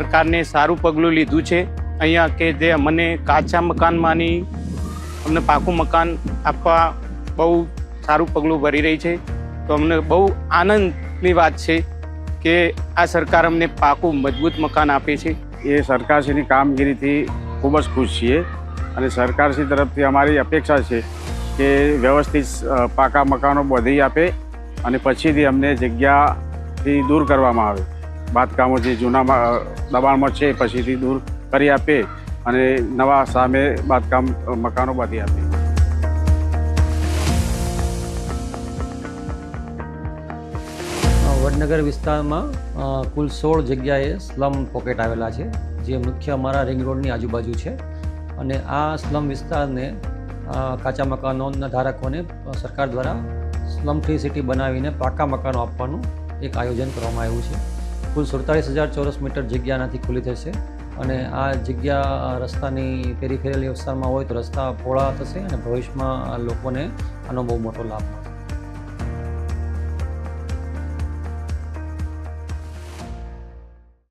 સરકારને સારું પગલું લીધું છે અહીંયા કે જે અમને કાચા મકાનમાંની અમને પાકું મકાન આપવા બહુ સારું પગલું ભરી રહી છે. તો અમને બહુ આનંદની વાત છે કે આ સરકાર અમને પાકું મજબૂત મકાન આપે છે. એ સરકારશ્રીની કામગીરીથી ખૂબ જ ખુશ છીએ અને સરકારશ્રી તરફથી અમારી અપેક્ષા છે કે વ્યવસ્થિત પાકા મકાનો બાંધી આપે અને પછીથી અમને જગ્યાથી દૂર કરવામાં આવે. બાંધકામો જે જૂના દબાણમાં છે પછીથી દૂર કરી આપે અને નવા સામે બાંધકામ મકાનો બાંધી આપે. વડનગર વિસ્તારમાં કુલ 16 જગ્યાએ સ્લમ પોકેટ આવેલા છે, જે મુખ્ય અમારા રિંગ રોડની આજુબાજુ છે. અને આ સ્લમ વિસ્તારને કાચા મકાનોના ધારકોને સરકાર દ્વારા સ્લમ ફ્રી સિટી બનાવીને પાકા મકાનો આપવાનું એક આયોજન કરવામાં આવ્યું છે. કુલ 47,000 ચોરસ મીટર જગ્યા આનાથી ખુલ્લી થશે અને આ જગ્યા રસ્તાની પેરીફેરલ વિસ્તારમાં હોય તો રસ્તા પહોળા થશે અને ભવિષ્યમાં લોકોને આનો બહુ મોટો લાભ મળશે.